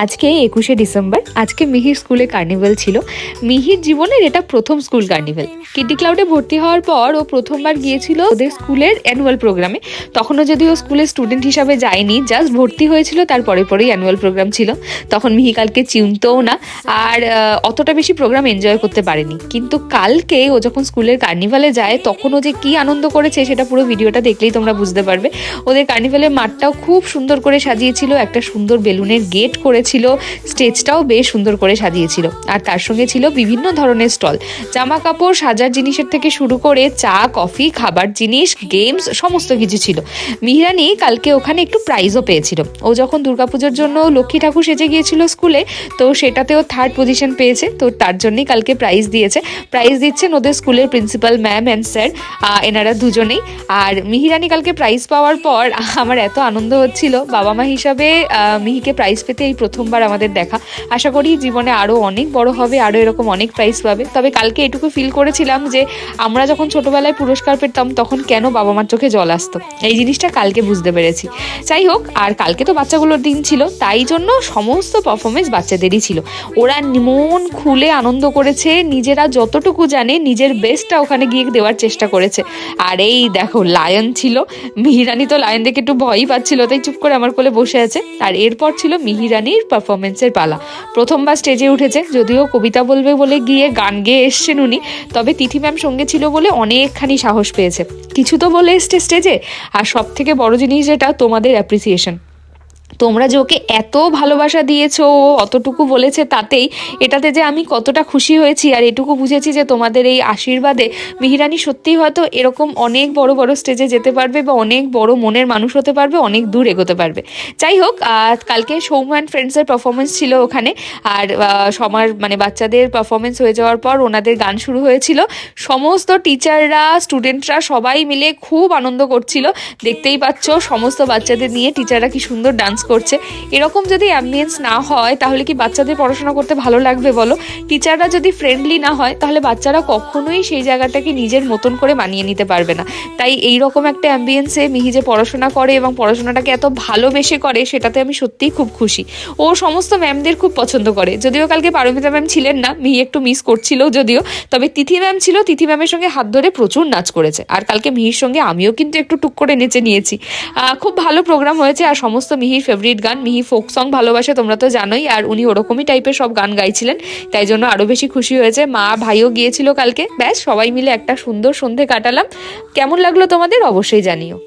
আজকে 21শে ডিসেম্বর। আজকে মিহির স্কুলে কার্নিভাল ছিল। মিহির জীবনের এটা প্রথম স্কুল কার্নিভাল। কিডি ক্লাউডে ভর্তি হওয়ার পর ও প্রথমবার গিয়েছিল ওদের স্কুলের অ্যানুয়াল প্রোগ্রামে। তখনও যদি ও স্কুলের স্টুডেন্ট হিসাবে যায়নি, জাস্ট ভর্তি হয়েছিল, তারপরে পরেই অ্যানুয়াল প্রোগ্রাম ছিল। তখন মিহি কালকে চিনতও না আর অতটা বেশি প্রোগ্রাম এনজয় করতে পারেনি। কিন্তু কালকে ও যখন স্কুলের কার্নিভালে যায় তখন ও যে কি আনন্দ করেছে সেটা পুরো ভিডিওটা দেখলেই তোমরা বুঝতে পারবে। ওদের কার্নিভালের মাঠটাও খুব সুন্দর করে সাজিয়েছিল, একটা সুন্দর বেলুনের গেট করেছিল, স্টেজটাও বেশ সুন্দর করে সাজিয়েছিল। আর তার সঙ্গে ছিল বিভিন্ন ধরনের স্টল, জামা কাপড়, সাজার জিনিসের থেকে শুরু করে চা, কফি, খাবার জিনিস, গেমস, সমস্ত কিছু ছিল। মিহিরানি কালকে ওখানে একটু প্রাইজও পেয়েছিল। ও যখন দুর্গাপুজোর জন্য লক্ষ্মী ঠাকুর সেজে গিয়েছিল স্কুলে, তো সেটাতেও 3rd পজিশন পেয়েছে। তো তার জন্যই কালকে প্রাইজ দিয়েছে। প্রাইজ দিচ্ছেন ওদের স্কুলের প্রিন্সিপাল ম্যাম অ্যান্ড স্যার, এনারা দুজনেই। আর মিহিরানি কালকে প্রাইজ পাওয়ার পর আমার এত আনন্দ হচ্ছিল। বাবা মা হিসাবে মিহিকে প্রাইজ পেতে এই প্রথমবার আমাদের দেখা। আশা করি জীবনে আরও অনেক বড় হবে, আরও এরকম অনেক প্রাইজ পাবে। তবে কালকে এটুকু ফিল করেছিলাম যে আমরা যখন ছোটোবেলায় পুরস্কার পেতাম তখন কেন বাবা মার চোখে জল আসতো, এই জিনিসটা কালকে বুঝতে পেরেছি। যাই হোক, আর কালকে তো বাচ্চাগুলোর দিন ছিল, তাই জন্য সমস্ত পারফরমেন্স বাচ্চাদেরই ছিল। ওরা মন খুলে আনন্দ করেছে, নিজেরা যতটুকু জানে নিজের বেস্টটা ওখানে গিয়ে দেওয়ার চেষ্টা করেছে। আর এই দেখো, লায়ন ছিল। মিহিরানি তো লায়ন দেখে একটু ভয়ই পাচ্ছিল, তাই চুপ করে আমার কোলে বসে আছে। আর এরপর ছিল মিহিরানির পারফরমেন্সের পালা। প্রথমবার স্টেজে উঠেছে, যদিও কবিতা বলবে বলে গিয়ে গান গেয়ে এসছেন উনি, তবে তিথি ম্যাম সঙ্গে ছিল বলে অনেকখানি সাহস পেয়েছে। কিছু তো বলে এসছে স্টেজে। আর সব থেকে বড় জিনিস যেটা, তোমাদের অ্যাপ্রিসিয়েশন। তোমরা যে ওকে এত ভালোবাসা দিয়েছো, ও অতটুকু বলেছে, তাতেই এটাতে যে আমি কতটা খুশি হয়েছি। আর এটুকু বুঝেছি যে তোমাদের এই আশীর্বাদে মিহিরানি সত্যিই হয়তো এরকম অনেক বড় বড় স্টেজে যেতে পারবে বা অনেক বড় মনের মানুষ হতে পারবে, অনেক দূর এগোতে পারবে। যাই হোক, কালকে সৌম্য অ্যান্ড ফ্রেন্ডসের পারফরমেন্স ছিল ওখানে। আর সবার মানে বাচ্চাদের পারফরমেন্স হয়ে যাওয়ার পর ওনাদের গান শুরু হয়েছিল। সমস্ত টিচাররা, স্টুডেন্টরা সবাই মিলে খুব আনন্দ করছিল। দেখতেই পাচ্ছ সমস্ত বাচ্চাদের নিয়ে টিচাররা কি সুন্দর ডান্স করছে। এরকম যদি অ্যাম্বিয়েন্স না হয় তাহলে কি বাচ্চাদের পড়াশোনা করতে ভালো লাগবে বলো? টিচাররা যদি ফ্রেন্ডলি না হয় তাহলে বাচ্চারা কখনোই সেই জায়গাটাকে নিজের মতন করে মানিয়ে নিতে পারবে না। তাই এইরকম একটা অ্যাম্বিয়েন্সে মিহি যে পড়াশোনা করে এবং পড়াশোনাটাকে এত ভালোবেসে করে, সেটাতে আমি সত্যিই খুব খুশি। ও সমস্ত ম্যামদের খুব পছন্দ করে। যদিও কালকে পারমিতা ম্যাম ছিলেন না, মিহি একটু মিস করছিল যদিও, তবে তিথি ম্যাম ছিল। তিথি ম্যামের সঙ্গে হাত ধরে প্রচুর নাচ করেছে। আর কালকে মিহির সঙ্গে আমিও কিন্তু একটু টুক করে নেচে নিয়েছি। খুব ভালো প্রোগ্রাম হয়েছে। আর সমস্ত মিহির ফেভারিট গান, মিহি ফোক সং ভালোবাসে তোমরা তো জানোই, আর উনি ওরকমই টাইপের সব গান গাইছিলেন, তাই জন্য আরও বেশি খুশি হয়েছে। মা ভাইও গিয়েছিল কালকে। ব্যাস, সবাই মিলে একটা সুন্দর সন্ধে কাটালাম। কেমন লাগলো তোমাদের অবশ্যই জানিও।